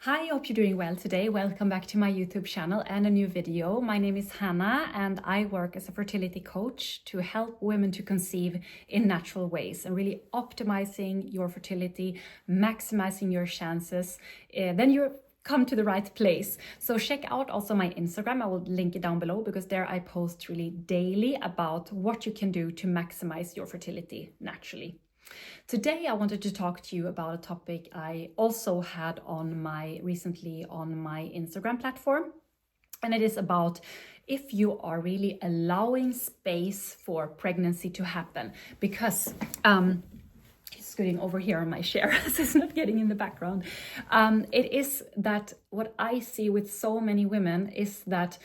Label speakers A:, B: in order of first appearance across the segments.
A: Hi, I hope you're doing well today. Welcome back to my YouTube channel and a new video. My name is Hannah and I work as a fertility coach to help women to conceive in natural ways and really optimizing your fertility, maximizing your chances. Then you're come to the right place. So check out also my Instagram. I will link it down below because there I post really daily about what you can do to maximize your fertility naturally. Today I wanted to talk to you about a topic I also had recently on my Instagram platform. And it is about if you are really allowing space for pregnancy to happen. Because scooting over here on my chair, so it's not getting in the background. It is that what I see with so many women is that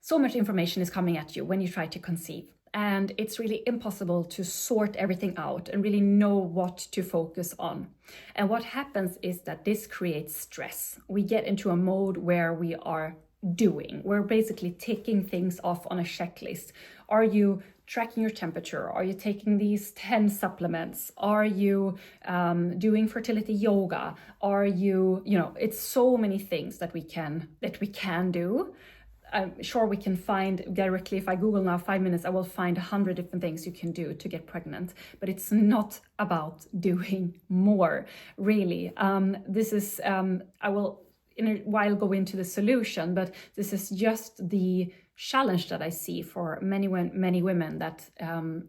A: so much information is coming at you when you try to conceive. And it's really impossible to sort everything out and really know what to focus on. And what happens is that this creates stress. We get into a mode where we are doing. We're basically ticking things off on a checklist. Are you tracking your temperature? Are you taking these 10 supplements? Are you doing fertility yoga? Are you, it's so many things that we can do. I'm sure we can find directly, if I Google now 5 minutes, I will find 100 different things you can do to get pregnant. But it's not about doing more, really. This is, I will in a while go into the solution, but this is just the challenge that I see for many women, that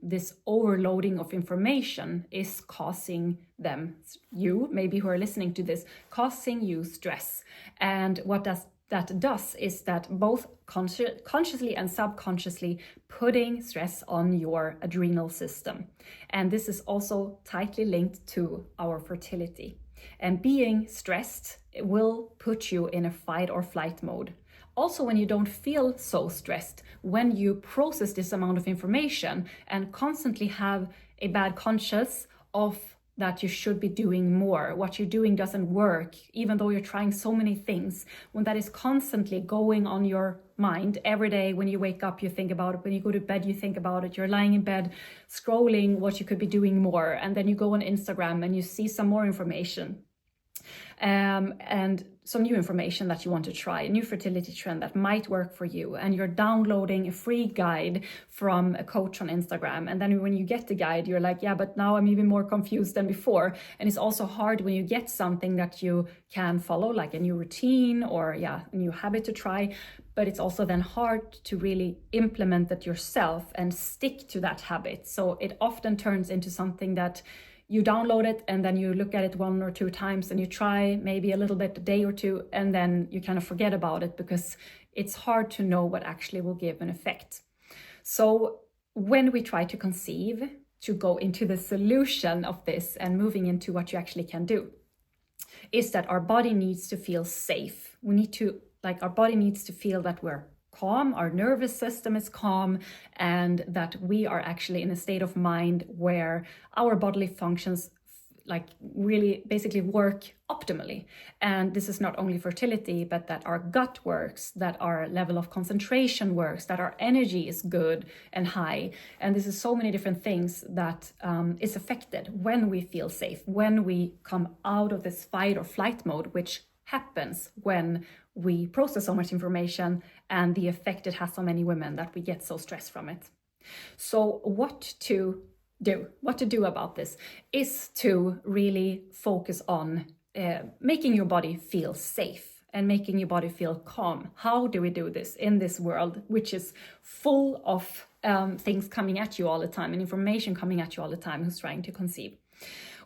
A: this overloading of information is causing them, you maybe who are listening to this, causing you stress. And what that does is that both consciously and subconsciously putting stress on your adrenal system. And this is also tightly linked to our fertility. And being stressed will put you in a fight or flight mode. Also, when you don't feel so stressed, when you process this amount of information and constantly have a bad conscience of that you should be doing more, what you're doing doesn't work, even though you're trying so many things, when that is constantly going on your mind every day, when you wake up, you think about it, when you go to bed, you think about it, you're lying in bed, scrolling what you could be doing more, and then you go on Instagram and you see some more information. And some new information that you want to try, a new fertility trend that might work for you, and you're downloading a free guide from a coach on Instagram. And then when you get the guide, you're like, yeah, but now I'm even more confused than before. And it's also hard when you get something that you can follow, like a new routine or a new habit to try. But it's also then hard to really implement that yourself and stick to that habit. So it often turns into something that you download it and then you look at it 1 or 2 times and you try maybe a little bit, a day or two, and then you kind of forget about it because it's hard to know what actually will give an effect. So when we try to conceive, to go into the solution of this and moving into what you actually can do, is that our body needs to feel safe. Our body needs to feel that we're calm, our nervous system is calm, and that we are actually in a state of mind where our bodily functions really basically work optimally. And this is not only fertility, but that our gut works, that our level of concentration works, that our energy is good and high. And this is so many different things that is affected when we feel safe, when we come out of this fight or flight mode, which happens when we process so much information, and the effect it has on many women that we get so stressed from it. So what to do about this is to really focus on making your body feel safe and making your body feel calm. How do we do this in this world, which is full of things coming at you all the time and information coming at you all the time who's trying to conceive?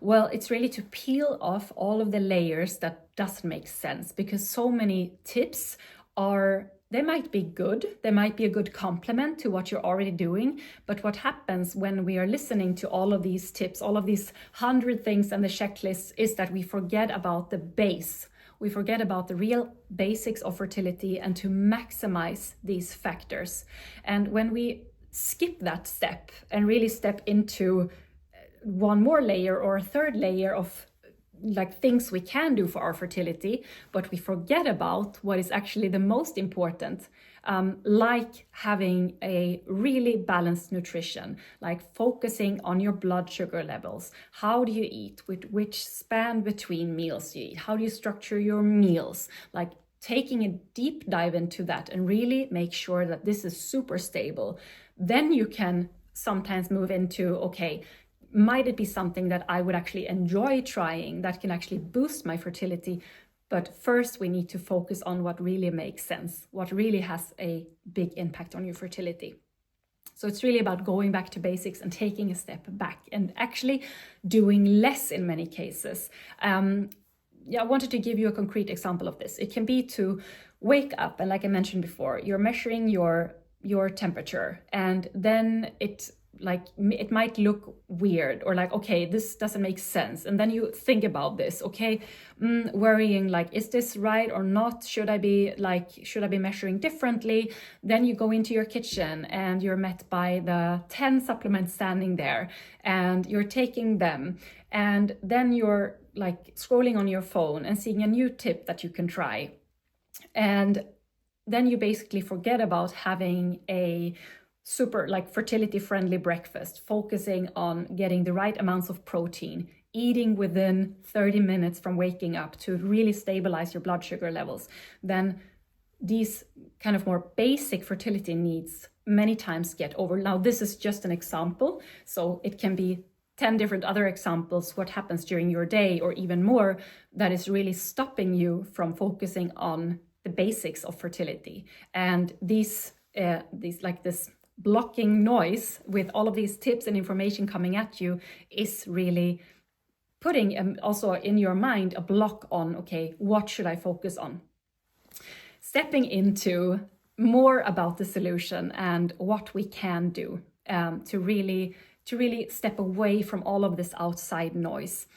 A: Well, it's really to peel off all of the layers that doesn't make sense, because so many tips they might be good, they might be a good complement to what you're already doing, but what happens when we are listening to all of these tips, all of these 100 things and the checklists, is that we forget about the base. We forget about the real basics of fertility and to maximize these factors. And when we skip that step and really step into one more layer or a third layer of like things we can do for our fertility, but we forget about what is actually the most important, like having a really balanced nutrition, like focusing on your blood sugar levels. How do you eat? With which span between meals you eat? How do you structure your meals? Like taking a deep dive into that and really make sure that this is super stable. Then you can sometimes move into, okay, might it be something that I would actually enjoy trying that can actually boost my fertility? But first we need to focus on what really makes sense, what really has a big impact on your fertility. So it's really about going back to basics and taking a step back and actually doing less in many cases. I wanted to give you a concrete example of this. It can be to wake up and, like I mentioned before, you're measuring your temperature, and then it might look weird, or like, okay, this doesn't make sense. And then you think about this, okay, worrying, like, is this right or not? Should I be measuring differently? Then you go into your kitchen and you're met by the 10 supplements standing there, and you're taking them. And then you're like scrolling on your phone and seeing a new tip that you can try. And then you basically forget about having a super fertility friendly breakfast, focusing on getting the right amounts of protein, eating within 30 minutes from waking up to really stabilize your blood sugar levels. Then these kind of more basic fertility needs many times get over. Now, this is just an example, so it can be 10 different other examples, what happens during your day or even more, that is really stopping you from focusing on the basics of fertility. And this blocking noise with all of these tips and information coming at you is really putting also in your mind a block on, okay, what should I focus on? Stepping into more about the solution and what we can do to really step away from all of this outside noise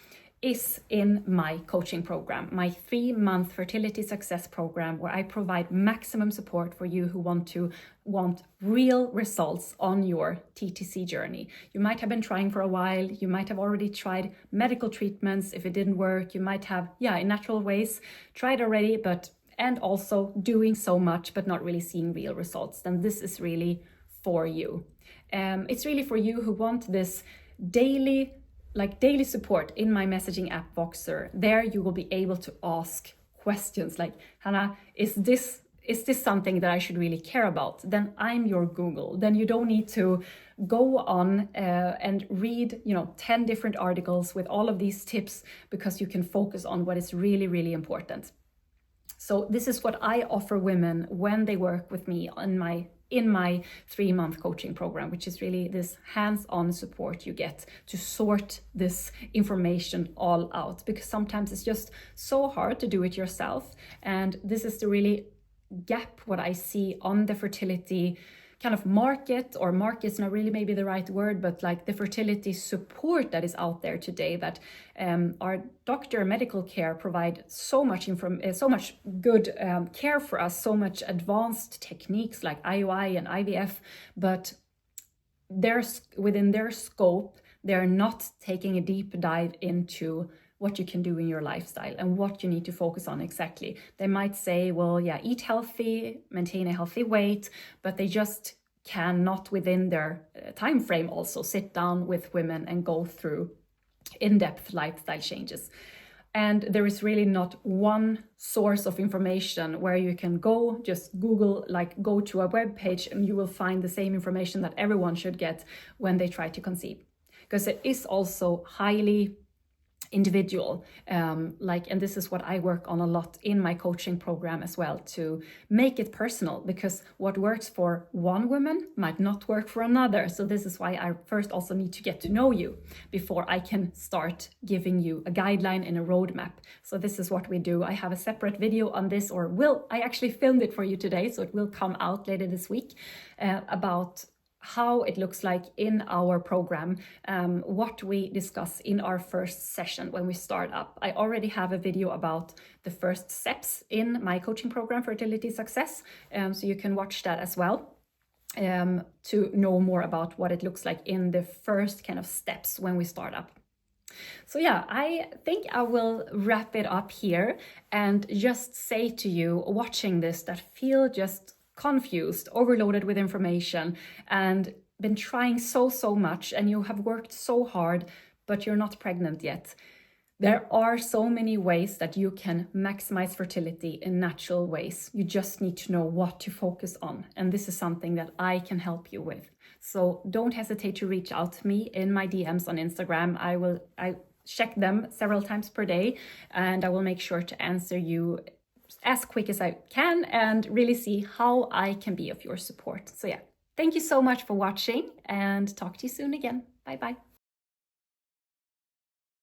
A: is in my coaching program, my 3-month fertility success program, where I provide maximum support for you who want real results on your TTC journey. You might have been trying for a while, you might have already tried medical treatments. If it didn't work, you might have, in natural ways, tried already, and also doing so much, but not really seeing real results. Then this is really for you. It's really for you who want this daily support in my messaging app Voxer. There you will be able to ask questions like, Hannah, is this something that I should really care about? Then I'm your Google. Then you don't need to go on and read 10 different articles with all of these tips, because you can focus on what is really, really important. So this is what I offer women when they work with me in my 3-month coaching program, which is really this hands-on support you get to sort this information all out, because sometimes it's just so hard to do it yourself. And this is the really gap what I see on the fertility kind of market, or market's not really maybe the right word, but like the fertility support that is out there today, that our doctor medical care provide so much good care for us, so much advanced techniques like IUI and IVF, but within their scope, they're not taking a deep dive into what you can do in your lifestyle and what you need to focus on exactly. They might say, well, eat healthy, maintain a healthy weight, but they just cannot within their time frame also sit down with women and go through in-depth lifestyle changes. And there is really not one source of information where you can go, just Google, go to a web page and you will find the same information that everyone should get when they try to conceive. Because it is also highly individual, and this is what I work on a lot in my coaching program as well, to make it personal, because what works for one woman might not work for another. So this is why I first also need to get to know you before I can start giving you a guideline and a roadmap. So this is what we do. I have a separate video on this, I actually filmed it for you today, so it will come out later this week, about how it looks like in our program, what we discuss in our first session when we start up. I already have a video about the first steps in my coaching program, Fertility Success, so you can watch that as well, to know more about what it looks like in the first kind of steps when we start up. So yeah, I think I will wrap it up here and just say to you watching this that feel just confused, overloaded with information, and been trying so much, and you have worked so hard, but you're not pregnant yet. There are so many ways that you can maximize fertility in natural ways. You just need to know what to focus on. And this is something that I can help you with. So don't hesitate to reach out to me in my DMs on Instagram. I check them several times per day, and I will make sure to answer you as quick as I can and really see how I can be of your support. So yeah, thank you so much for watching, and talk to you soon again. Bye bye.